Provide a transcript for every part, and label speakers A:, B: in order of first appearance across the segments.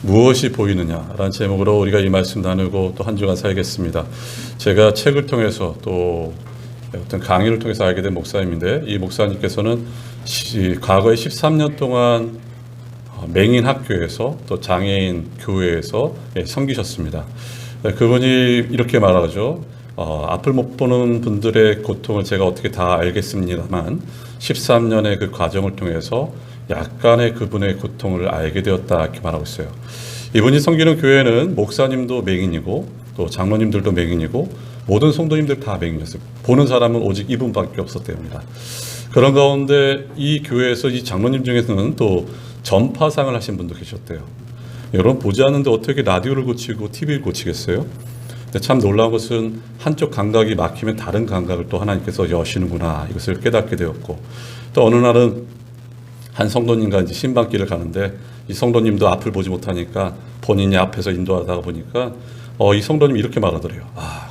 A: 무엇이 보이느냐라는 제목으로 우리가 이 말씀 나누고 또 한 주간 살겠습니다. 제가 책을 통해서 또 어떤 강의를 통해서 알게 된 목사님인데, 이 목사님께서는 과거에 13년 동안 맹인 학교에서 또 장애인 교회에서 섬기셨습니다. 그분이 이렇게 말하죠. 앞을 못 보는 분들의 고통을 제가 어떻게 다 알겠습니다만 13년의 그 과정을 통해서 약간의 그분의 고통을 알게 되었다, 이렇게 말하고 있어요. 이분이 섬기는 교회는 목사님도 맹인이고 또 장로님들도 맹인이고 모든 성도님들 다 맹인이었어요. 보는 사람은 오직 이분밖에 없었답니다. 그런 가운데 이 교회에서 이 장로님 중에서는 또 전파상을 하신 분도 계셨대요. 여러분, 보지 않는데 어떻게 라디오를 고치고 TV를 고치겠어요? 근데 참 놀라운 것은 한쪽 감각이 막히면 다른 감각을 또 하나님께서 여시는구나, 이것을 깨닫게 되었고, 또 어느 날은 한 성도님과 이제 신방길을 가는데 이 성도님도 앞을 보지 못하니까 본인이 앞에서 인도하다가 보니까 이 성도님이 이렇게 말하더래요.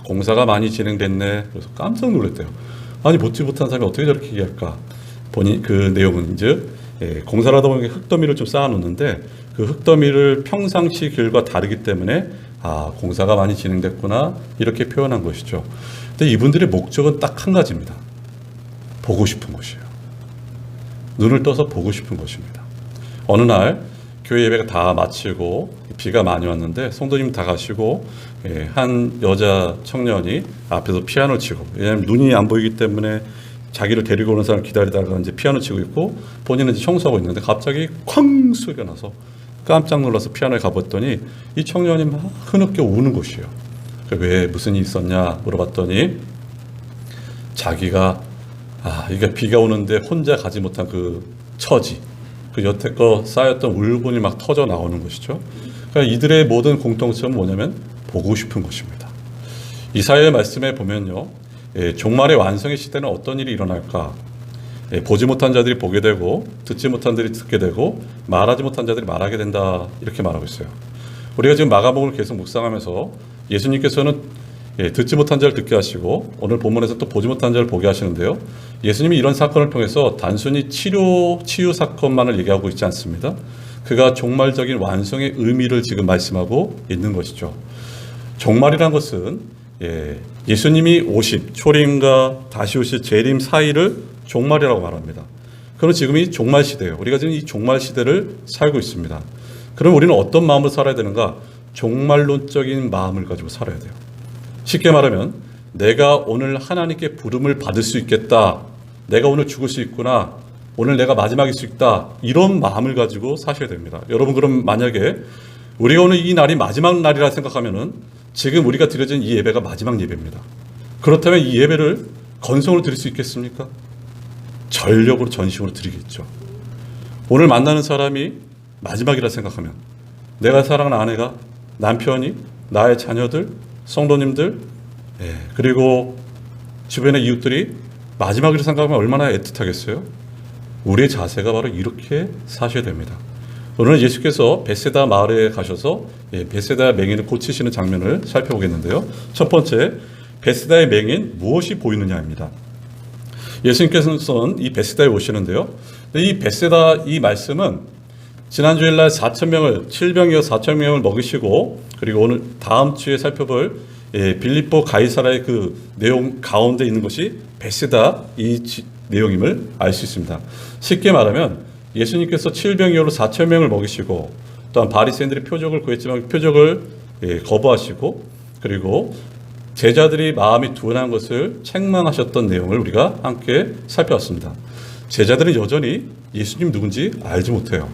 A: 공사가 많이 진행됐네. 그래서 깜짝 놀랐대요. 아니, 보지 못한 사람이 어떻게 저렇게 얘기할까? 보니 그 내용은 이제 공사를 하다 보니까 흙더미를 좀 쌓아놓는데 그 흙더미를 평상시 길과 다르기 때문에 공사가 많이 진행됐구나, 이렇게 표현한 것이죠. 근데 이분들의 목적은 딱 한 가지입니다. 보고 싶은 것이에요. 눈을 떠서 보고 싶은 것입니다. 어느 날 교회 예배가 다 마치고 비가 많이 왔는데 성도님 다 가시고 한 여자 청년이 앞에서 피아노 치고, 왜냐하면 눈이 안 보이기 때문에 자기를 데리고 오는 사람을 기다리다가 이제 피아노 치고 있고 본인은 이제 청소하고 있는데 갑자기 쾅 소리가 나서 깜짝 놀라서 피아노에 가봤더니 이 청년이 막 흐느껴 우는 것이에요. 왜, 무슨 일이 있었냐 물어봤더니 자기가 이게 비가 오는데 혼자 가지 못한 그 처지, 그 여태껏 쌓였던 울분이 막 터져 나오는 것이죠. 그러니까 이들의 모든 공통점은 뭐냐면 보고 싶은 것입니다. 이사야의 말씀에 보면요, 종말의 완성의 시대는 어떤 일이 일어날까? 보지 못한 자들이 보게 되고 듣지 못한 자들이 듣게 되고 말하지 못한 자들이 말하게 된다, 이렇게 말하고 있어요. 우리가 지금 마가복음을 계속 묵상하면서 예수님께서는 듣지 못한 자를 듣게 하시고 오늘 본문에서 또 보지 못한 자를 보게 하시는데요, 예수님이 이런 사건을 통해서 단순히 치유 사건만을 얘기하고 있지 않습니다. 그가 종말적인 완성의 의미를 지금 말씀하고 있는 것이죠. 종말이란 것은 예수님이 오심, 초림과 다시 오실 재림 사이를 종말이라고 말합니다. 그럼 지금이 종말 시대예요. 우리가 지금 이 종말 시대를 살고 있습니다. 그럼 우리는 어떤 마음으로 살아야 되는가? 종말론적인 마음을 가지고 살아야 돼요. 쉽게 말하면 내가 오늘 하나님께 부름을 받을 수 있겠다, 내가 오늘 죽을 수 있구나, 오늘 내가 마지막일 수 있다, 이런 마음을 가지고 사셔야 됩니다. 여러분, 그럼 만약에 우리가 오늘 이 날이 마지막 날이라 생각하면은 지금 우리가 드려진 이 예배가 마지막 예배입니다. 그렇다면 이 예배를 건성으로 드릴 수 있겠습니까? 전력으로, 전심으로 드리겠죠. 오늘 만나는 사람이 마지막이라 생각하면 내가 사랑하는 아내가, 남편이, 나의 자녀들, 성도님들, 그리고 주변의 이웃들이 마지막이라 생각하면 얼마나 애틋하겠어요? 우리의 자세가 바로 이렇게 사셔야 됩니다. 오늘 예수께서 베세다 마을에 가셔서 베세다 맹인을 고치시는 장면을 살펴보겠는데요. 첫 번째, 베세다의 맹인 무엇이 보이느냐입니다. 예수님께서는 이 베세다에 오시는데요, 이 베세다, 이 말씀은 지난 주일날 4,000명을 7병이어 4,000명을 먹이시고, 그리고 오늘 다음 주에 살펴볼 빌립보 가이사라의 그 내용 가운데 있는 것이 베세다 이 내용임을 알 수 있습니다. 쉽게 말하면 예수님께서 7병이어로 4,000명을 먹이시고, 또한 바리새인들이 표적을 구했지만 표적을 거부하시고, 그리고 제자들이 마음이 둔한 것을 책망하셨던 내용을 우리가 함께 살펴봤습니다. 제자들은 여전히 예수님 누군지 알지 못해요.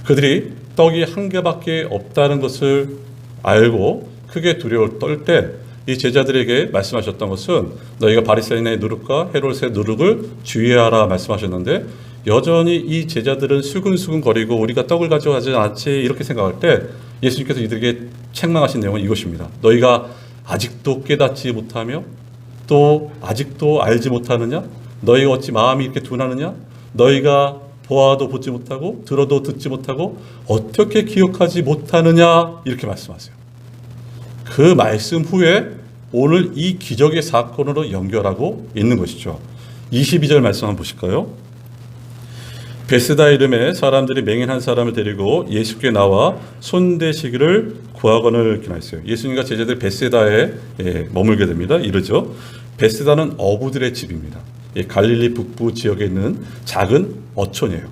A: 그들이 떡이 한 개밖에 없다는 것을 알고 크게 두려움을 떨 때 이 제자들에게 말씀하셨던 것은 너희가 바리새인의 누룩과 헤롯의 누룩을 주의하라 말씀하셨는데, 여전히 이 제자들은 수근수근 거리고 우리가 떡을 가져가지 않지, 이렇게 생각할 때 예수님께서 이들에게 책망하신 내용은 이것입니다. 너희가 아직도 깨닫지 못하며 또 아직도 알지 못하느냐? 너희가 어찌 마음이 이렇게 둔하느냐? 너희가 보아도 보지 못하고 들어도 듣지 못하고 어떻게 기억하지 못하느냐, 이렇게 말씀하세요. 그 말씀 후에 오늘 이 기적의 사건으로 연결하고 있는 것이죠. 22절 말씀 한번 보실까요? 베스다 이름에 사람들이 맹인 한 사람을 데리고 예수께 나와 손대시기를 구하거늘 기나했어요. 예수님과 제자들 베세다에 머물게 됩니다. 이러죠. 베세다는 어부들의 집입니다. 갈릴리 북부 지역에 있는 작은 어촌이에요.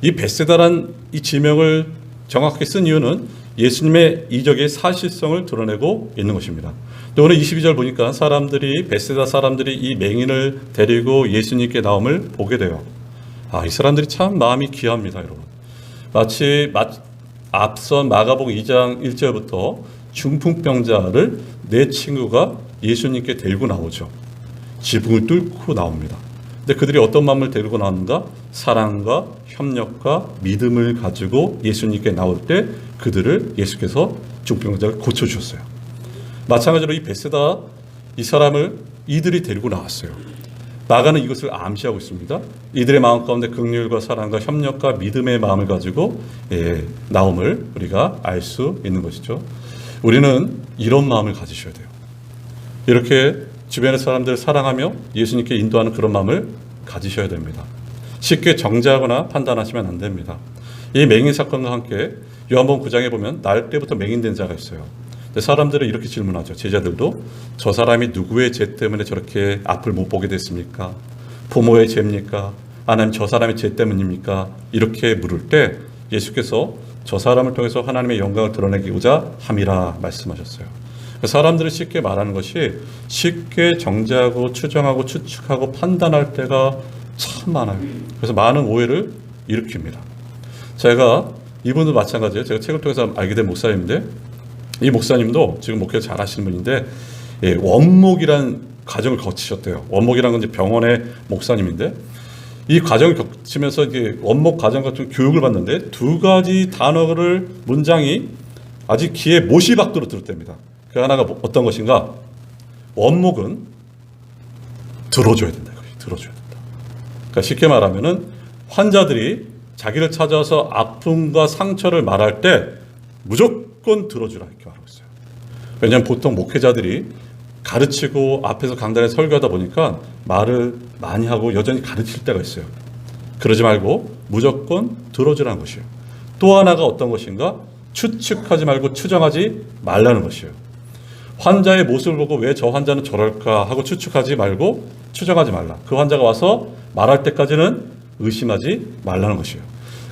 A: 이 베세다란 이 지명을 정확하게 쓴 이유는 예수님의 이적의 사실성을 드러내고 있는 것입니다. 또 오늘 22절 보니까 베세다 사람들이 이 맹인을 데리고 예수님께 나옴을 보게 돼요. 이 사람들이 참 마음이 귀합니다, 여러분. 마치 앞선 마가복음 2장 1절부터 중풍병자를 내 친구가 예수님께 데리고 나오죠. 지붕을 뚫고 나옵니다. 근데 그들이 어떤 마음을 데리고 나오는가? 사랑과 협력과 믿음을 가지고 예수님께 나올 때 그들을 예수께서 중풍병자를 고쳐주셨어요. 마찬가지로 이 베세다 이 사람을 이들이 데리고 나왔어요. 마가는 이것을 암시하고 있습니다. 이들의 마음 가운데 긍휼과 사랑과 협력과 믿음의 마음을 가지고 나옴을 우리가 알 수 있는 것이죠. 우리는 이런 마음을 가지셔야 돼요. 이렇게 주변의 사람들을 사랑하며 예수님께 인도하는 그런 마음을 가지셔야 됩니다. 쉽게 정죄하거나 판단하시면 안 됩니다. 이 맹인 사건과 함께 요한복음 9장에 보면 날 때부터 맹인된 자가 있어요. 사람들은 이렇게 질문하죠. 제자들도 저 사람이 누구의 죄 때문에 저렇게 앞을 못 보게 됐습니까? 부모의 죄입니까? 아니면 저 사람의 죄 때문입니까? 이렇게 물을 때 예수께서 저 사람을 통해서 하나님의 영광을 드러내고자 함이라 말씀하셨어요. 사람들이 쉽게 말하는 것이 쉽게 정죄하고 추정하고 추측하고 판단할 때가 참 많아요. 그래서 많은 오해를 일으킵니다. 제가 이분도 마찬가지예요. 제가 책을 통해서 알게 된 목사님인데 이 목사님도 지금 목회 잘 하시는 분인데 원목이란 과정을 거치셨대요. 원목이란 건 이제 병원의 목사님인데 이 과정을 거치면서 이제 원목 과정 같은 교육을 받는데 두 가지 단어를 문장이 아직 귀에 못이 박도록 들었답니다. 그 하나가 어떤 것인가? 원목은 들어줘야 된다. 들어줘야 된다. 그러니까 쉽게 말하면은 환자들이 자기를 찾아서 아픔과 상처를 말할 때 무조건 들어주라 이렇게 말하고 있어요. 왜냐하면 보통 목회자들이 가르치고 앞에서 강단에 설교하다 보니까 말을 많이 하고 여전히 가르칠 때가 있어요. 그러지 말고 무조건 들어주라는 것이에요. 또 하나가 어떤 것인가? 추측하지 말고 추정하지 말라는 것이에요. 환자의 모습을 보고 왜 저 환자는 저럴까 하고 추측하지 말고 추정하지 말라. 그 환자가 와서 말할 때까지는 의심하지 말라는 것이에요.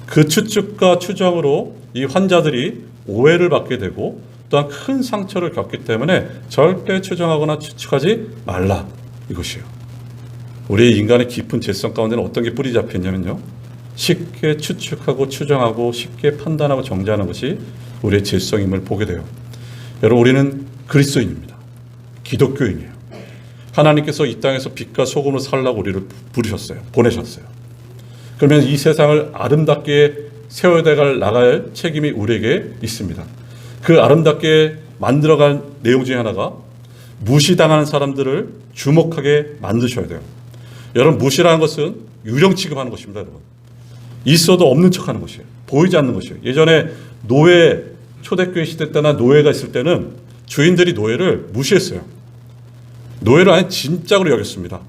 A: 그 추측과 추정으로 이 환자들이 오해를 받게 되고 또한 큰 상처를 겪기 때문에 절대 추정하거나 추측하지 말라 이것이에요. 우리 인간의 깊은 죄성 가운데는 어떤 게 뿌리 잡혔냐면요. 쉽게 추측하고 추정하고 쉽게 판단하고 정죄하는 것이 우리의 죄성임을 보게 돼요. 여러분 우리는 그리스도인입니다. 기독교인이에요. 하나님께서 이 땅에서 빛과 소금으로 살라고 우리를 부르셨어요. 보내셨어요. 그러면 이 세상을 아름답게 나갈 책임이 우리에게 있습니다. 그 아름답게 만들어갈 내용 중에 하나가 무시당하는 사람들을 주목하게 만드셔야 돼요. 여러분 무시라는 것은 유령 취급하는 것입니다. 여러분 있어도 없는 척하는 것이에요. 보이지 않는 것이에요. 예전에 노예 초대교회 시대 때나 노예가 있을 때는 주인들이 노예를 무시했어요. 노예를 아예 진짜로 여겼습니다.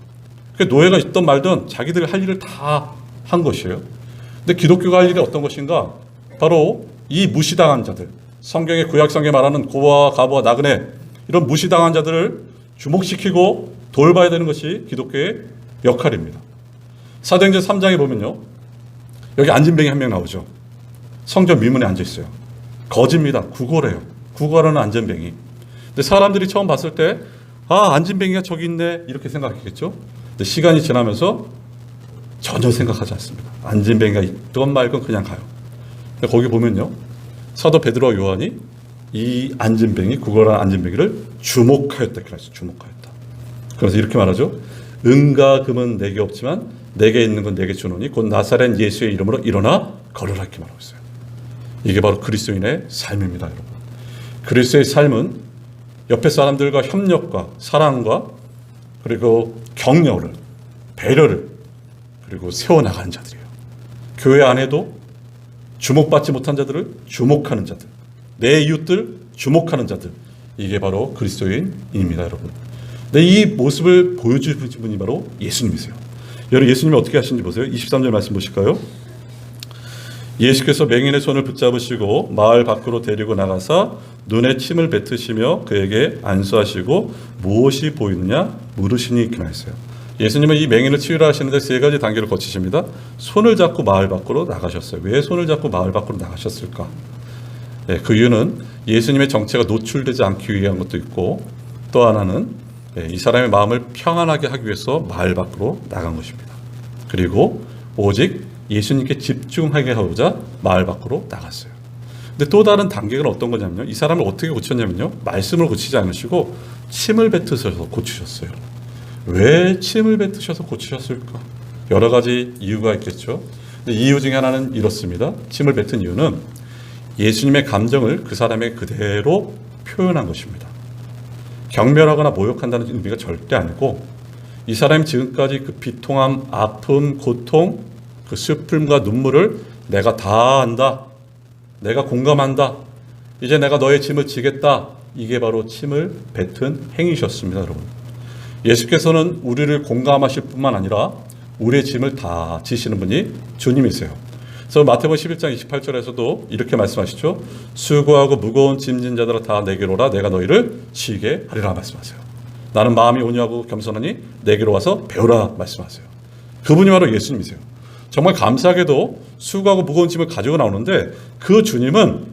A: 노예가 있던 말든 자기들 할 일을 다 한 것이에요. 근데 기독교가 할 일이 어떤 것인가? 바로 이 무시당한 자들, 성경의 구약성경에 말하는 고아와 가부와 나그네 이런 무시당한 자들을 주목시키고 돌봐야 되는 것이 기독교의 역할입니다. 사도행전 3장에 보면요. 여기 안진뱅이 한 명 나오죠. 성전 미문에 앉아 있어요. 거짓입니다. 구걸해요. 구걸하는 안진뱅이. 근데 사람들이 처음 봤을 때 안진뱅이가 저기 있네 이렇게 생각했겠죠. 근데 시간이 지나면서 전혀 생각하지 않습니다. 안진뱅이가 있건 말건 그냥 가요. 근데 거기 보면요. 사도 베드로와 요한이 이 안진뱅이 구걸한 안진뱅이를 주목하였다. 그래서 주목하였다. 그래서 이렇게 말하죠. 은과 금은 내게 없지만 내게 있는 건 내게 주노니 곧 나사렛 예수의 이름으로 일어나 걸으라 이렇게 말하고 있어요. 이게 바로 그리스도인의 삶입니다. 여러분. 그리스도의 삶은 옆에 사람들과 협력과 사랑과 그리고 격려를 배려를 그리고 세워나가는 자들이에요. 교회 안에도 주목받지 못한 자들을 주목하는 자들, 내 이웃들 주목하는 자들, 이게 바로 그리스도인입니다. 여러분. 근데 이 모습을 보여주신 분이 바로 예수님이세요. 여러분 예수님이 어떻게 하시는지 보세요. 23절 말씀 보실까요? 예수께서 맹인의 손을 붙잡으시고 마을 밖으로 데리고 나가사 눈에 침을 뱉으시며 그에게 안수하시고 무엇이 보이느냐 물으시니 이렇게 말했어요. 예수님은 이 맹인을 치유라 하시는데 세 가지 단계를 거치십니다. 손을 잡고 마을 밖으로 나가셨어요. 왜 손을 잡고 마을 밖으로 나가셨을까? 네, 그 이유는 예수님의 정체가 노출되지 않기 위한 것도 있고, 또 하나는 이 사람의 마음을 평안하게 하기 위해서 마을 밖으로 나간 것입니다. 그리고 오직 예수님께 집중하게 하고자 마을 밖으로 나갔어요. 근데 또 다른 단계가 어떤 거냐면요, 이 사람을 어떻게 고쳤냐면요, 말씀을 고치지 않으시고 침을 뱉으셔서 고치셨어요. 왜 침을 뱉으셔서 고치셨을까? 여러 가지 이유가 있겠죠. 근데 이유 중에 하나는 이렇습니다. 침을 뱉은 이유는 예수님의 감정을 그 사람의 그대로 표현한 것입니다. 경멸하거나 모욕한다는 의미가 절대 아니고, 이 사람이 지금까지 그 비통함, 아픔, 고통, 그 슬픔과 눈물을 내가 다 안다, 내가 공감한다, 이제 내가 너의 짐을 지겠다, 이게 바로 침을 뱉은 행위셨습니다. 여러분, 예수께서는 우리를 공감하실 뿐만 아니라 우리의 짐을 다 지시는 분이 주님이세요. 그래서 마태복음 11장 28절에서도 이렇게 말씀하시죠. 수고하고 무거운 짐진 자들아 다 내게로 오라, 내가 너희를 지게 하리라 말씀하세요. 나는 마음이 온유하고 겸손하니 내게로 와서 배우라 말씀하세요. 그분이 바로 예수님이세요. 정말 감사하게도 수고하고 무거운 짐을 가지고 나오는데, 그 주님은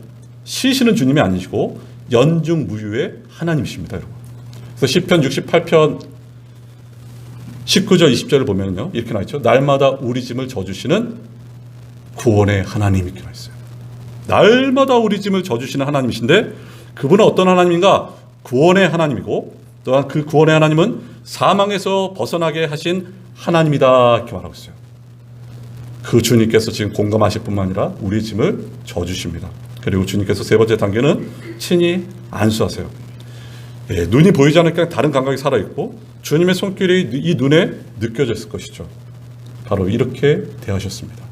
A: 쉬시는 주님이 아니시고 연중무휴의 하나님이십니다. 여러분. 그래서 시편 68편 19절 20절을 보면요, 이렇게 나와있죠. 날마다 우리 짐을 져주시는 구원의 하나님, 이렇게 나와있어요. 날마다 우리 짐을 져주시는 하나님이신데, 그분은 어떤 하나님인가? 구원의 하나님이고, 또한 그 구원의 하나님은 사망에서 벗어나게 하신 하나님이다, 이렇게 말하고 있어요. 그 주님께서 지금 공감하실 뿐만 아니라 우리 짐을 져주십니다. 그리고 주님께서 세 번째 단계는 친히 안수하세요. 예, 눈이 보이지 않으니까 다른 감각이 살아있고, 주님의 손길이 이 눈에 느껴졌을 것이죠. 바로 이렇게 대하셨습니다.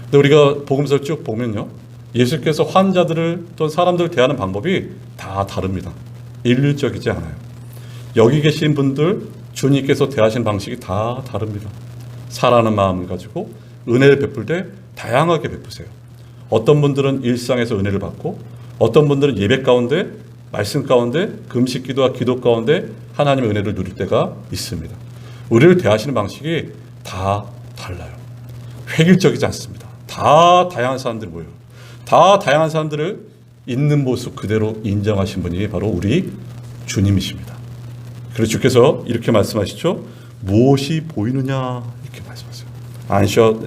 A: 근데 우리가 복음서를 쭉 보면요, 예수께서 환자들을 또 사람들을 대하는 방법이 다 다릅니다. 일률적이지 않아요. 여기 계신 분들 주님께서 대하시는 방식이 다 다릅니다. 사랑하는 마음을 가지고 은혜를 베풀 때 다양하게 베푸세요. 어떤 분들은 일상에서 은혜를 받고, 어떤 분들은 예배 가운데, 말씀 가운데, 금식 기도와 기도 가운데 하나님의 은혜를 누릴 때가 있습니다. 우리를 대하시는 방식이 다 달라요. 획일적이지 않습니다. 다 다양한 사람들이 모여요. 다 다양한 사람들을 있는 모습 그대로 인정하신 분이 바로 우리 주님이십니다. 그래서 주께서 이렇게 말씀하시죠. 무엇이 보이느냐, 이렇게 말씀하세요.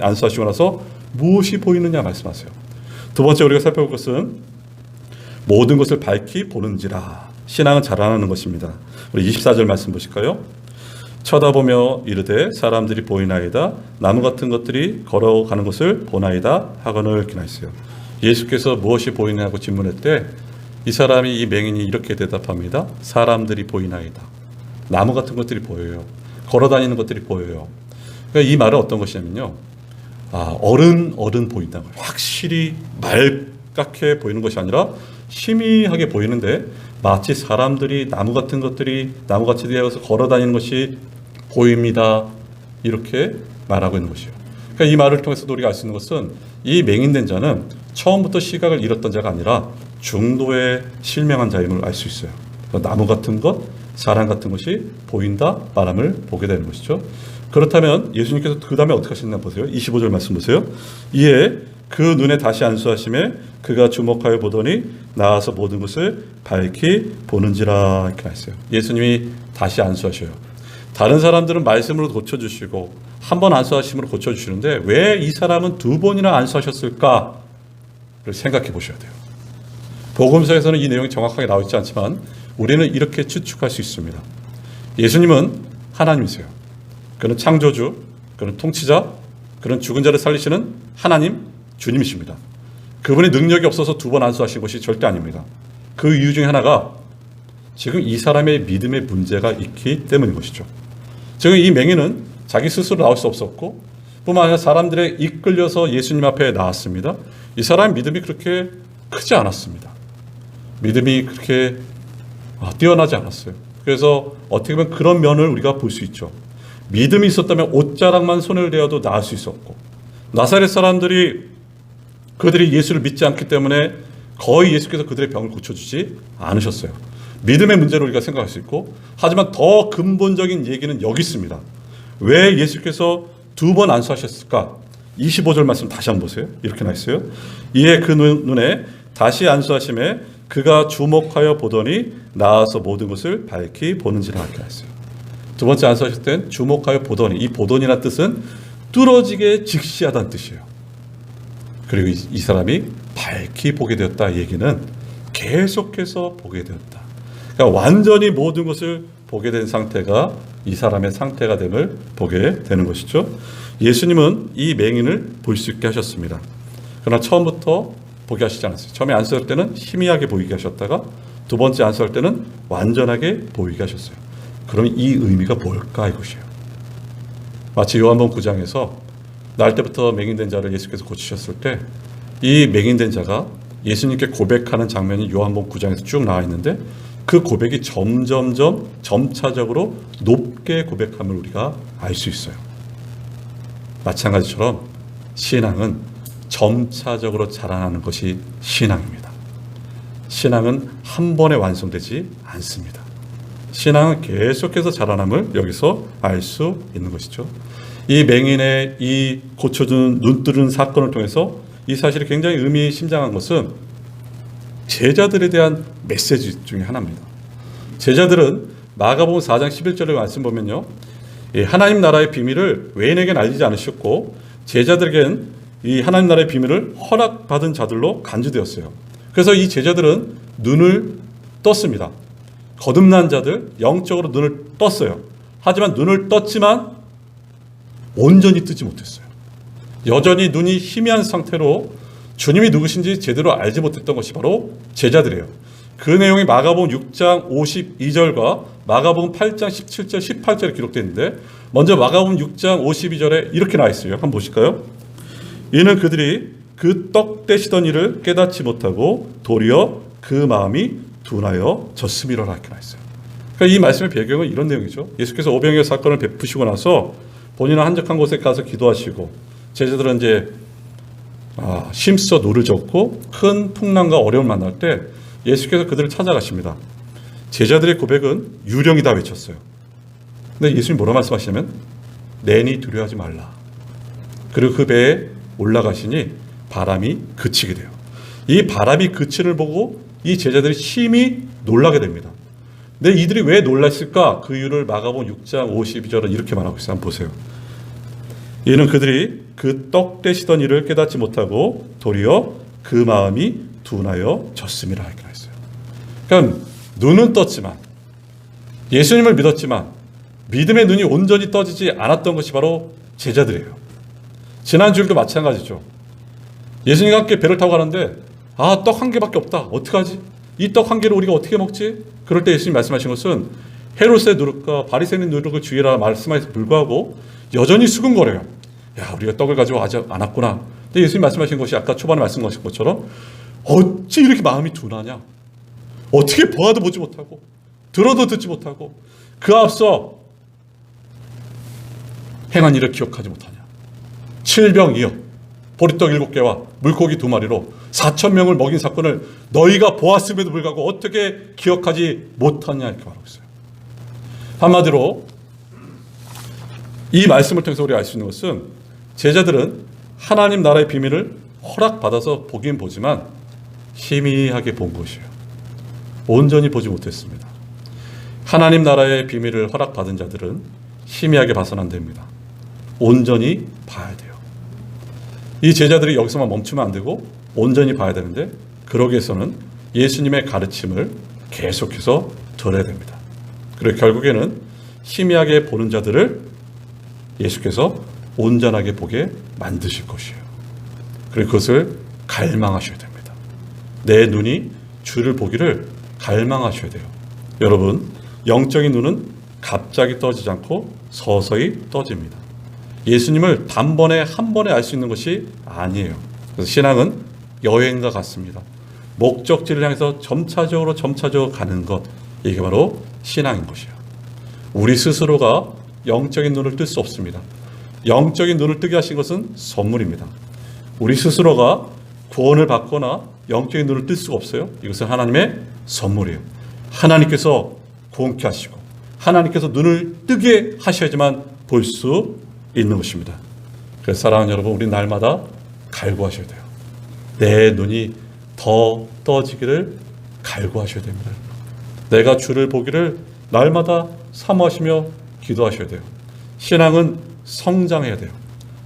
A: 안수하시고 나서 무엇이 보이느냐 말씀하세요. 두 번째 우리가 살펴볼 것은 모든 것을 밝히 보는지라. 신앙은 자라나는 것입니다. 우리 24절 말씀 보실까요? 쳐다보며 이르되 사람들이 보이나이다, 나무 같은 것들이 걸어가는 것을 보나이다 하거늘, 이렇게 나있어요. 예수께서 무엇이 보이냐고 질문할 때 이 사람이, 이 맹인이 이렇게 대답합니다. 사람들이 보이나이다. 나무 같은 것들이 보여요. 걸어다니는 것들이 보여요. 그러니까 이 말은 어떤 것이냐면요, 어른 보인다는 거예요. 확실히 말갛게 보이는 것이 아니라 희미하게 보이는데, 마치 사람들이 나무 같은 것들이 나무같이 되어서 걸어다니는 것이 보입니다, 이렇게 말하고 있는 것이에요. 그러니까 이 말을 통해서도 우리가 알 수 있는 것은, 이 맹인된 자는 처음부터 시각을 잃었던 자가 아니라 중도에 실명한 자임을 알 수 있어요. 그러니까 나무 같은 것, 사람 같은 것이 보인다, 바람을 보게 되는 것이죠. 그렇다면 예수님께서 그 다음에 어떻게 하셨나 보세요. 25절 말씀 보세요. 이에 그 눈에 다시 안수하심에 그가 주목하여 보더니 나아서 모든 것을 밝히 보는지라, 이렇게 했어요. 예수님이 다시 안수하셔요. 다른 사람들은 말씀으로 고쳐주시고 한 번 안수하심으로 고쳐주시는데, 왜 이 사람은 두 번이나 안수하셨을까를 생각해 보셔야 돼요. 복음서에서는 이 내용이 정확하게 나와 있지 않지만 우리는 이렇게 추측할 수 있습니다. 예수님은 하나님이세요. 그는 창조주, 그는 통치자, 그는 죽은 자를 살리시는 하나님, 주님이십니다. 그분의 능력이 없어서 두 번 안수하신 것이 절대 아닙니다. 그 이유 중에 하나가 지금 이 사람의 믿음의 문제가 있기 때문인 것이죠. 지금 이 맹인은 자기 스스로 나올 수 없었고, 뿐만 아니라 사람들에 이끌려서 예수님 앞에 나왔습니다. 이 사람의 믿음이 그렇게 크지 않았습니다. 믿음이 그렇게 뛰어나지 않았어요. 그래서 어떻게 보면 그런 면을 우리가 볼 수 있죠. 믿음이 있었다면 옷자락만 손을 대어도 나을 수 있었고, 나사렛 사람들이 그들이 예수를 믿지 않기 때문에 거의 예수께서 그들의 병을 고쳐주지 않으셨어요. 믿음의 문제로 우리가 생각할 수 있고, 하지만 더 근본적인 얘기는 여기 있습니다. 왜 예수께서 2번 안수하셨을까? 25절 말씀 다시 한번 보세요. 이렇게 나와 있어요. 이에 그 눈에 다시 안수하심에 그가 주목하여 보더니 나아서 모든 것을 밝히 보는지라 하게 했어요. 두 번째 안수하실 땐 주목하여 보더니, 이 보더니라는 뜻은 뚫어지게 직시하다는 뜻이에요. 그리고 이 사람이 밝히 보게 되었다 얘기는 계속해서 보게 되었다. 그러니까 완전히 모든 것을 보게 된 상태가 이 사람의 상태가 됨을 보게 되는 것이죠. 예수님은 이 맹인을 볼 수 있게 하셨습니다. 그러나 처음부터 보게 하시지 않았어요. 처음에 안수할 때는 희미하게 보이게 하셨다가 두 번째 안수할 때는 완전하게 보이게 하셨어요. 그러면 이 의미가 뭘까 이것이에요. 마치 요한복음 9장에서 날 때부터 맹인된 자를 예수께서 고치셨을 때 이 맹인된 자가 예수님께 고백하는 장면이 요한복음 9장에서 쭉 나와 있는데 그 고백이 점점점 점차적으로 높게 고백함을 우리가 알 수 있어요. 마찬가지처럼 신앙은 점차적으로 자라나는 것이 신앙입니다. 신앙은 한 번에 완성되지 않습니다. 신앙은 계속해서 자라남을 여기서 알 수 있는 것이죠. 이 맹인의 이 고쳐준 눈 뜨는 사건을 통해서 이 사실이 굉장히 의미심장한 것은 제자들에 대한 메시지 중에 하나입니다. 제자들은 마가복음 4장 11절의 말씀 보면요, 하나님 나라의 비밀을 외인에게는 알리지 않으셨고 제자들에게는 이 하나님 나라의 비밀을 허락받은 자들로 간주되었어요. 그래서 이 제자들은 눈을 떴습니다. 거듭난 자들, 영적으로 눈을 떴어요. 하지만 눈을 떴지만 온전히 뜨지 못했어요. 여전히 눈이 희미한 상태로 주님이 누구신지 제대로 알지 못했던 것이 바로 제자들이에요. 그 내용이 마가복음 6장 52절과 마가복음 8장 17절 18절에 기록되어 있는데, 먼저 마가복음 6장 52절에 이렇게 나와 있어요. 한번 보실까요? 이는 그들이 그 떡 떼시던 일을 깨닫지 못하고 도리어 그 마음이 둔하여 졌음이라 이렇게 나와 있어요. 그러니까 이 말씀의 배경은 이런 내용이죠. 예수께서 오병이어 사건을 베푸시고 나서 본인은 한적한 곳에 가서 기도하시고 제자들은 이제 힘써 노를 젓고 큰 풍랑과 어려움을 만날 때 예수께서 그들을 찾아가십니다. 제자들의 고백은 유령이다 외쳤어요. 근데 예수님이 뭐라 말씀하시냐면 내니 두려워하지 말라. 그리고 그 배에 올라가시니 바람이 그치게 돼요. 이 바람이 그치를 보고 이 제자들이 심히 놀라게 됩니다. 근데 이들이 왜 놀랐을까? 그 이유를 마가복음 6장 52절은 이렇게 말하고 있어요. 한번 보세요. 이는 그들이 그 떡 떼시던 일을 깨닫지 못하고 도리어 그 마음이 둔하여 졌음이라 이렇게 했어요. 그러니까 눈은 떴지만 예수님을 믿었지만 믿음의 눈이 온전히 떠지지 않았던 것이 바로 제자들이에요. 지난주일도 마찬가지죠. 예수님과 함께 배를 타고 가는데 떡 한 개밖에 없다. 어떡하지? 이 떡 한 개를 우리가 어떻게 먹지? 그럴 때 예수님 말씀하신 것은 헤롯의 누룩과 바리새인의 누룩을 주의라 말씀하셔서 불구하고 여전히 수근거려요. 야, 우리가 떡을 가지고 아직 안 왔구나. 근데 예수님 말씀하신 것이 아까 초반에 말씀하신 것처럼 어찌 이렇게 마음이 둔하냐? 어떻게 보아도 보지 못하고 들어도 듣지 못하고 그 앞서 행한 일을 기억하지 못하냐? 7병이여 보리떡 7개와 물고기 2마리로 4,000명을 먹인 사건을 너희가 보았음에도 불구하고 어떻게 기억하지 못하냐 이렇게 말하고 있어요. 한마디로 이 말씀을 통해서 우리가 알 수 있는 것은 제자들은 하나님 나라의 비밀을 허락받아서 보긴 보지만 희미하게 본 것이에요. 온전히 보지 못했습니다. 하나님 나라의 비밀을 허락받은 자들은 희미하게 봐서는 안 됩니다. 온전히 봐야 돼요. 이 제자들이 여기서만 멈추면 안 되고 온전히 봐야 되는데 그러기 위해서는 예수님의 가르침을 계속해서 들어야 됩니다. 그리고 결국에는 희미하게 보는 자들을 예수께서 온전하게 보게 만드실 것이에요. 그리고 그것을 갈망하셔야 됩니다. 내 눈이 주를 보기를 갈망하셔야 돼요. 여러분, 영적인 눈은 갑자기 떠지지 않고 서서히 떠집니다. 예수님을 단번에 한 번에 알 수 있는 것이 아니에요. 그래서 신앙은 여행과 같습니다. 목적지를 향해서 점차적으로 가는 것, 이게 바로 신앙인 것이에요. 우리 스스로가 영적인 눈을 뜰 수 없습니다. 영적인 눈을 뜨게 하신 것은 선물입니다. 우리 스스로가 구원을 받거나 영적인 눈을 뜰 수가 없어요. 이것은 하나님의 선물이에요. 하나님께서 구원케 하시고 하나님께서 눈을 뜨게 하셔야지만 볼 수 있는 것입니다. 그래서 사랑하는 여러분, 우리 날마다 갈구하셔야 돼요. 내 눈이 더 떠지기를 갈구하셔야 됩니다. 내가 주를 보기를 날마다 사모하시며 기도하셔야 돼요. 신앙은 성장해야 돼요.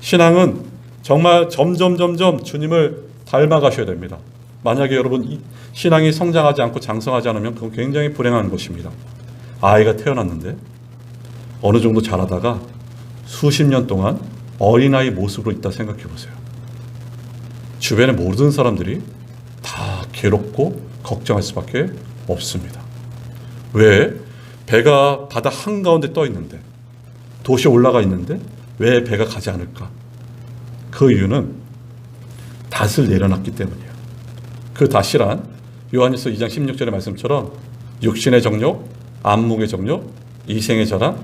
A: 신앙은 정말 점점 주님을 닮아가셔야 됩니다. 만약에 여러분 신앙이 성장하지 않고 장성하지 않으면 그건 굉장히 불행한 것입니다. 아이가 태어났는데 어느 정도 자라다가 수십 년 동안 어린아이 모습으로 있다 생각해 보세요. 주변의 모든 사람들이 다 괴롭고 걱정할 수밖에 없습니다. 왜? 배가 바다 한가운데 떠 있는데, 도시에 올라가 있는데 왜 배가 가지 않을까? 그 이유는 닷을 내려놨기 때문이에요. 그 닷이란 요한일서 2장 16절의 말씀처럼 육신의 정욕, 안목의 정욕, 이생의 자랑,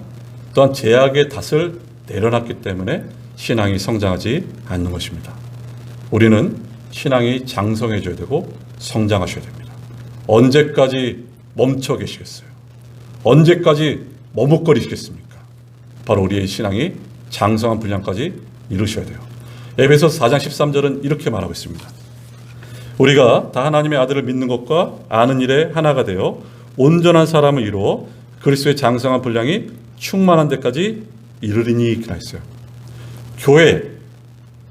A: 또한 제약의 닷을 내려놨기 때문에 신앙이 성장하지 않는 것입니다. 우리는 신앙이 장성해져야 되고 성장하셔야 됩니다. 언제까지 멈춰 계시겠어요? 언제까지 머뭇거리시겠습니까? 바로 우리의 신앙이 장성한 분량까지 이루셔야 돼요. 에베소서 4장 13절은 이렇게 말하고 있습니다. 우리가 다 하나님의 아들을 믿는 것과 아는 일에 하나가 되어 온전한 사람을 이루어 그리스도의 장성한 분량이 충만한 데까지 이르리니 그라 했어요. 교회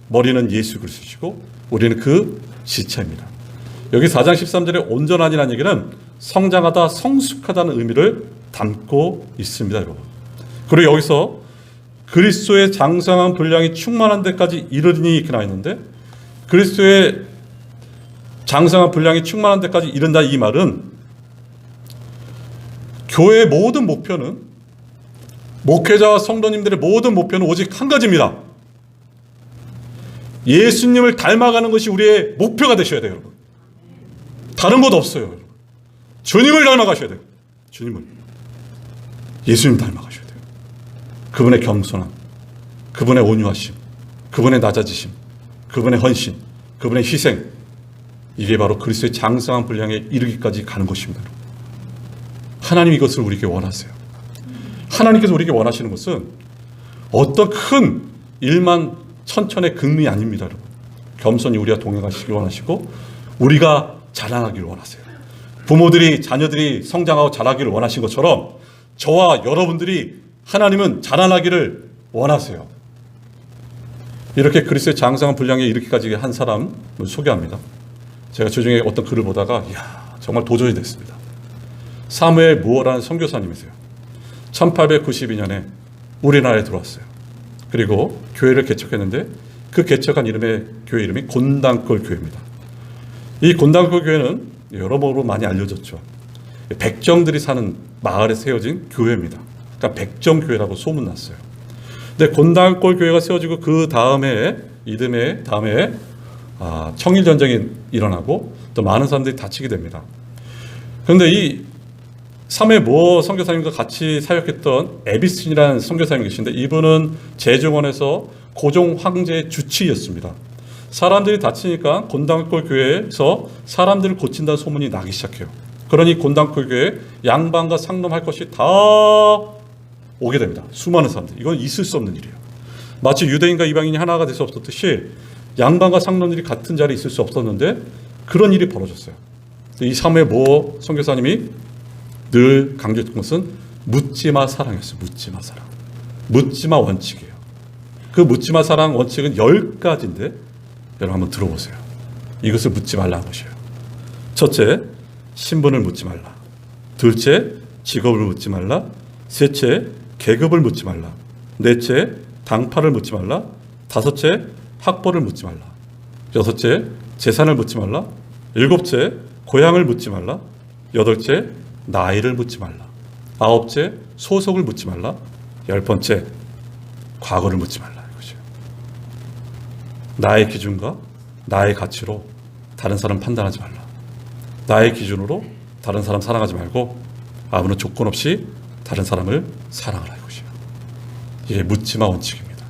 A: 머리는 예수 그리스도시고 우리는 그 지체입니다. 여기 4장 13절에 온전한이라는 얘기는 성장하다, 성숙하다는 의미를 담고 있습니다, 여러분. 그리고 여기서 그리스도의 장성한 분량이 충만한 데까지 이르리니 이렇게 나와 있는데, 그리스도의 장성한 분량이 충만한 데까지 이른다, 이 말은 교회의 모든 목표는, 목회자와 성도님들의 모든 목표는 오직 한 가지입니다. 예수님을 닮아가는 것이 우리의 목표가 되셔야 돼요, 여러분. 다른 것 없어요, 여러분. 주님을 닮아가셔야 돼요. 주님을. 예수님 닮아가셔야 돼요. 그분의 겸손함, 그분의 온유하심, 그분의 낮아지심, 그분의 헌신, 그분의 희생, 이게 바로 그리스도의 장성한 분량에 이르기까지 가는 것입니다. 하나님 이것을 우리에게 원하세요. 하나님께서 우리에게 원하시는 것은 어떤 큰 일만 천천의 긍미 아닙니다, 여러분. 겸손히 우리와 동행하시길 원하시고 우리가 자라나기를 원하세요. 부모들이 자녀들이 성장하고 자라기를 원하신 것처럼 저와 여러분들이 하나님은 자라나기를 원하세요. 이렇게 그리스도의 장성한 분량에 이르기까지 한 사람을 소개합니다. 제가 주중에 어떤 글을 보다가 정말 도전이 됐습니다. 사무엘 무어라는 선교사님이세요. 1892년에 우리나라에 들어왔어요. 그리고 교회를 개척했는데 그 개척한 이름의 교회 이름이 곤단골 교회입니다. 이 곤단골 교회는 여러모로 많이 알려졌죠. 백정들이 사는 마을에 세워진 교회입니다. 그러니까 백정교회라고 소문났어요. 근데 곤단골 교회가 세워지고 그 다음에 이듬해 다음에 청일전쟁이 일어나고 또 많은 사람들이 다치게 됩니다. 그런데 이 사무엘 무어 선교사님과 같이 사역했던 에비슨이라는 선교사님이 계신데 이분은 제중원에서 고종 황제의 주치의였습니다. 사람들이 다치니까 곤단골 교회에서 사람들을 고친다는 소문이 나기 시작해요. 그러니 곤단골 교회에 양반과 상놈할 것이 다 오게 됩니다. 수많은 사람들. 이건 있을 수 없는 일이에요. 마치 유대인과 이방인이 하나가 될 수 없었듯이 양반과 상놈들이 같은 자리에 있을 수 없었는데 그런 일이 벌어졌어요. 이 사무엘 무어 선교사님이 늘 강조했던 것은 묻지마 사랑이었어요. 묻지마 사랑. 묻지마 원칙이에요. 그 묻지마 사랑 원칙은 10가지인데 여러분 한번 들어보세요. 이것을 묻지 말라는 것이에요. 첫째, 신분을 묻지 말라. 둘째, 직업을 묻지 말라. 셋째, 계급을 묻지 말라. 넷째, 당파를 묻지 말라. 다섯째, 학벌을 묻지 말라. 여섯째, 재산을 묻지 말라. 일곱째, 고향을 묻지 말라. 여덟째, 나이를 묻지 말라. 아홉째, 소속을 묻지 말라. 열 번째, 과거를 묻지 말라. 이것이에요. 나의 기준과 나의 가치로 다른 사람 판단하지 말라. 나의 기준으로 다른 사람 사랑하지 말고 아무런 조건 없이 다른 사람을 사랑하라. 이것이에요. 이게 묻지마 원칙입니다.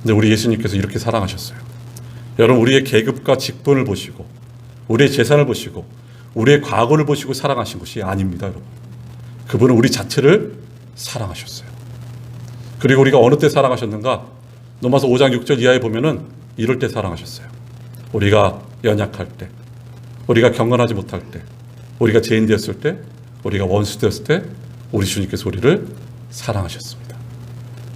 A: 근데 우리 예수님께서 이렇게 사랑하셨어요. 여러분, 우리의 계급과 직분을 보시고 우리의 재산을 보시고 우리의 과거를 보시고 사랑하신 것이 아닙니다. 여러분, 그분은 우리 자체를 사랑하셨어요. 그리고 우리가 어느 때 사랑하셨는가? 로마서 5장 6절 이하에 보면은 이럴 때 사랑하셨어요. 우리가 연약할 때, 우리가 경건하지 못할 때, 우리가 죄인 되었을 때, 우리가 원수 되었을 때 우리 주님께서 우리를 사랑하셨습니다.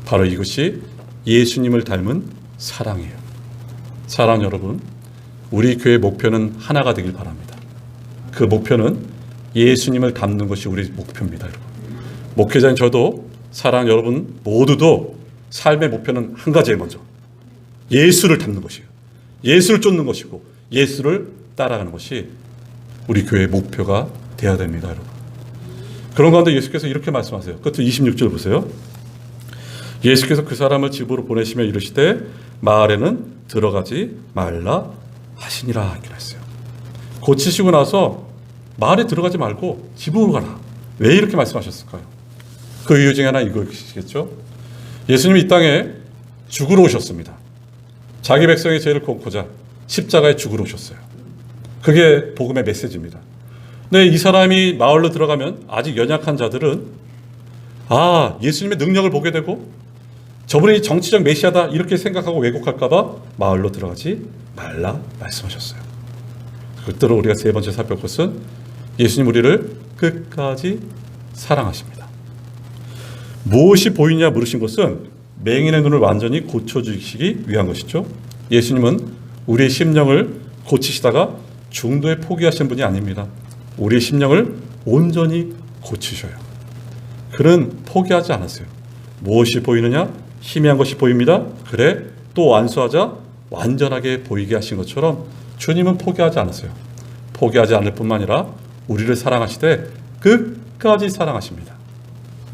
A: 바로 이것이 예수님을 닮은 사랑이에요. 사랑 여러분, 우리 교회 목표는 하나가 되길 바랍니다. 그 목표는 예수님을 닮는 것이 우리 목표입니다. 여러분, 목회자인 저도 사랑 여러분 모두도 삶의 목표는 한 가지예요. 먼저 예수를 닮는 것이에요. 예수를 쫓는 것이고 예수를 따라가는 것이 우리 교회의 목표가 되어야 됩니다. 여러분, 그런 가운데 예수께서 이렇게 말씀하세요. 끝에 26절 보세요. 예수께서 그 사람을 집으로 보내시며 이르시되 마을에는 들어가지 말라 하시니라 이렇게 했어요. 고치시고 나서 마을에 들어가지 말고 집으로 가라. 왜 이렇게 말씀하셨을까요? 그 이유 중에 하나 이것이겠죠. 예수님이 이 땅에 죽으러 오셨습니다. 자기 백성의 죄를 걷고자 십자가에 죽으러 오셨어요. 그게 복음의 메시지입니다. 근데 이 사람이 마을로 들어가면 아직 연약한 자들은 예수님의 능력을 보게 되고 저분이 정치적 메시아다 이렇게 생각하고 왜곡할까 봐 마을로 들어가지 말라 말씀하셨어요. 그때로 우리가 세 번째 살펴볼 것은 예수님 우리를 끝까지 사랑하십니다. 무엇이 보이냐 물으신 것은 맹인의 눈을 완전히 고쳐주시기 위한 것이죠. 예수님은 우리의 심령을 고치시다가 중도에 포기하신 분이 아닙니다. 우리의 심령을 온전히 고치셔요. 그는 포기하지 않았어요. 무엇이 보이느냐? 희미한 것이 보입니다. 그래, 또 완수하자 완전하게 보이게 하신 것처럼 주님은 포기하지 않았어요. 포기하지 않을 뿐만 아니라 우리를 사랑하시되 끝까지 사랑하십니다.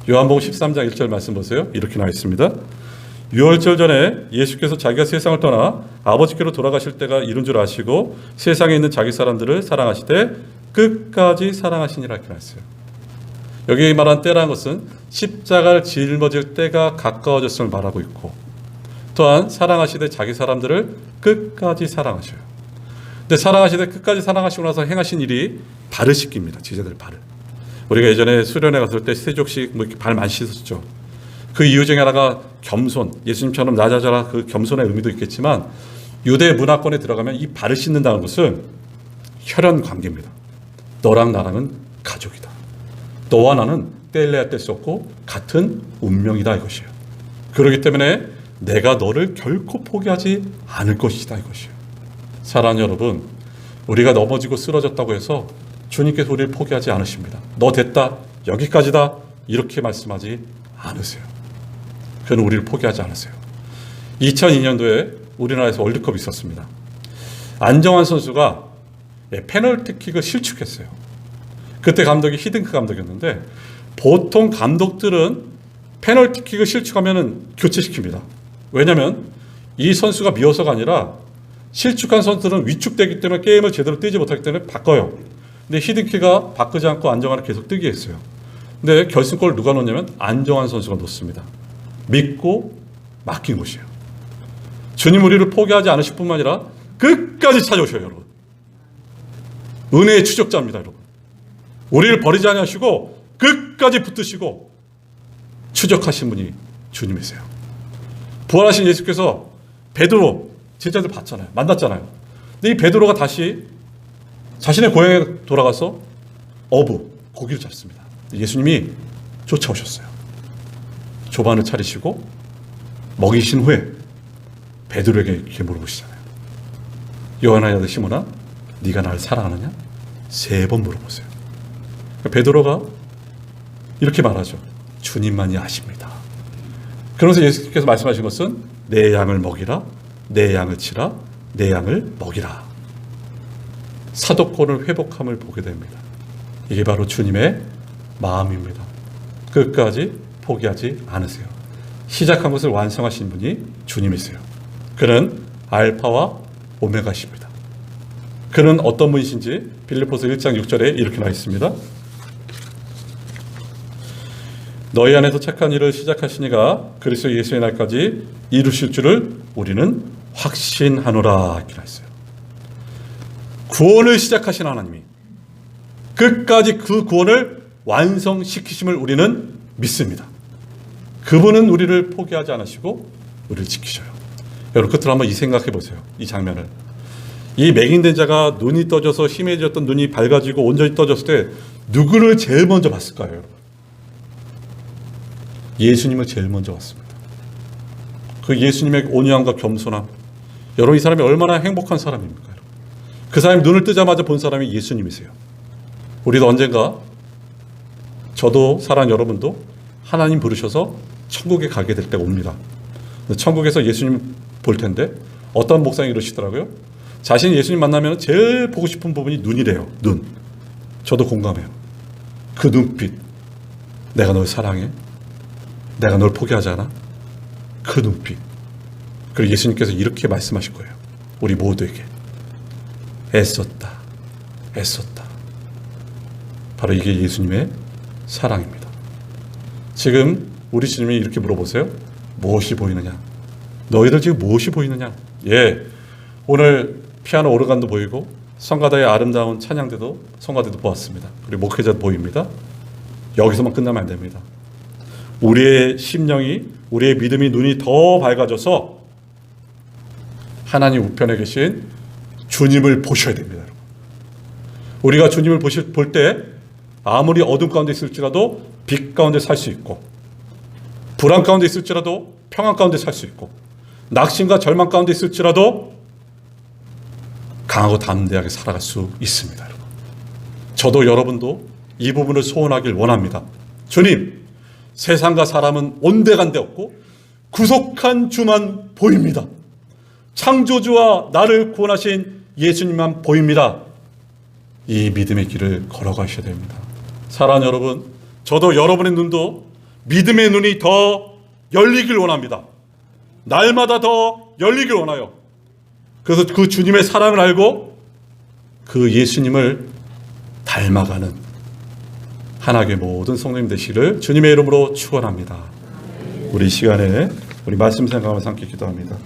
A: 요한복음 13장 1절 말씀 보세요. 이렇게 나와 있습니다. 유월절 전에 예수께서 자기가 세상을 떠나 아버지께로 돌아가실 때가 이른 줄 아시고 세상에 있는 자기 사람들을 사랑하시되 끝까지 사랑하시니라 이렇게 나와 있어요. 여기 말한 때라는 것은 십자가를 짊어질 때가 가까워졌음을 말하고 있고, 또한 사랑하시되 자기 사람들을 끝까지 사랑하셔요. 근데 사랑하시되 끝까지 사랑하시고 나서 행하신 일이 발을 씻깁니다. 제자들 발을. 우리가 예전에 수련회 갔을 때 세족씩 이렇게 발 많이 씻었죠. 그 이유 중에 하나가 겸손, 예수님처럼 낮아져라, 그 겸손의 의미도 있겠지만 유대 문화권에 들어가면 이 발을 씻는다는 것은 혈연 관계입니다. 너랑 나랑은 가족이다. 너와 나는 뗄래야 뗄 수 없고 같은 운명이다 이것이에요. 그렇기 때문에 내가 너를 결코 포기하지 않을 것이다 이것이에요. 사랑하는 여러분, 우리가 넘어지고 쓰러졌다고 해서 주님께서 우리를 포기하지 않으십니다. 너 됐다, 여기까지다 이렇게 말씀하지 않으세요. 그는 우리를 포기하지 않으세요. 2002년도에 우리나라에서 월드컵이 있었습니다. 안정환 선수가 페널티킥을 실축했어요. 그때 감독이 히딩크 감독이었는데 보통 감독들은 페널티킥을 실축하면 교체시킵니다. 왜냐하면 이 선수가 미워서가 아니라 실축한 선수들은 위축되기 때문에 게임을 제대로 뛰지 못하기 때문에 바꿔요. 근데 히딩크가 바꾸지 않고 안정환을 계속 뛰게 했어요. 근데 결승골을 누가 넣었냐면 안정환 선수가 넣습니다. 믿고 맡긴 것이에요. 주님 우리를 포기하지 않으실 뿐만 아니라 끝까지 찾아오셔요. 여러분, 은혜의 추적자입니다. 여러분, 우리를 버리지 않으시고 끝까지 붙드시고 추적하신 분이 주님이세요. 부활하신 예수께서 베드로 제자들 봤잖아요. 만났잖아요. 근데 이 베드로가 다시 자신의 고향에 돌아가서 고기를 잡습니다. 예수님이 쫓아오셨어요. 조반을 차리시고 먹이신 후에 베드로에게 이렇게 물어보시잖아요. 요한의 아들 시몬아, 네가 나를 사랑하느냐? 3번 물어보세요. 베드로가 이렇게 말하죠. 주님만이 아십니다. 그러면서 예수께서 말씀하신 것은 내 양을 먹이라, 내 양을 치라, 내 양을 먹이라. 사도권을 회복함을 보게 됩니다. 이게 바로 주님의 마음입니다. 끝까지 포기하지 않으세요. 시작한 것을 완성하신 분이 주님이세요. 그는 알파와 오메가십니다. 그는 어떤 분이신지 빌립보서 1장 6절에 이렇게 나와 있습니다. 너희 안에서 착한 일을 시작하시니가 그리스도 예수의 날까지 이루실 줄을 우리는 확신하노라 이렇게 했어요. 구원을 시작하신 하나님이 끝까지 그 구원을 완성시키심을 우리는 믿습니다. 그분은 우리를 포기하지 않으시고 우리를 지키셔요. 여러분 끝으로 한번 이 생각해 보세요. 이 장면을. 이 맹인된 자가 눈이 떠져서 희미해졌던 눈이 밝아지고 온전히 떠졌을 때 누구를 제일 먼저 봤을까요? 여러분? 예수님을 제일 먼저 봤습니다. 그 예수님의 온유함과 겸손함. 여러분 이 사람이 얼마나 행복한 사람입니까? 여러분? 그 사람이 눈을 뜨자마자 본 사람이 예수님이세요. 우리도 언젠가 저도 사랑 여러분도 하나님 부르셔서 천국에 가게 될 때가 옵니다. 천국에서 예수님 볼 텐데 어떤 목사님이 이러시더라고요. 자신이 예수님 만나면 제일 보고 싶은 부분이 눈이래요. 눈. 저도 공감해요. 그 눈빛. 내가 널 사랑해. 내가 널 포기하지 않아. 그 눈빛. 그리고 예수님께서 이렇게 말씀하실 거예요. 우리 모두에게. 애썼다. 애썼다. 바로 이게 예수님의 사랑입니다. 지금 우리 주님이 이렇게 물어보세요. 무엇이 보이느냐? 너희들 지금 무엇이 보이느냐? 예, 오늘 피아노 오르간도 보이고 성가대의 아름다운 찬양대도 성가대도 보았습니다. 그리고 목회자도 보입니다. 여기서만 끝나면 안 됩니다. 우리의 심령이 우리의 믿음이 눈이 더 밝아져서 하나님 우편에 계신 주님을 보셔야 됩니다. 여러분. 우리가 주님을 볼 때 아무리 어둠 가운데 있을지라도 빛 가운데 살 수 있고 불안 가운데 있을지라도 평안 가운데 살 수 있고 낙심과 절망 가운데 있을지라도 강하고 담대하게 살아갈 수 있습니다. 여러분. 저도 여러분도 이 부분을 소원하길 원합니다. 주님, 세상과 사람은 온데간데 없고 구속한 주만 보입니다. 창조주와 나를 구원하신 예수님만 보입니다. 이 믿음의 길을 걸어가셔야 됩니다. 사랑하는 여러분, 저도 여러분의 눈도 믿음의 눈이 더 열리길 원합니다. 날마다 더 열리길 원해요. 그래서 그 주님의 사랑을 알고 그 예수님을 닮아가는 하나님의 모든 성도님 되시기를 주님의 이름으로 축원합니다. 우리 시간에 우리 말씀 생각하면서 함께 기도합니다.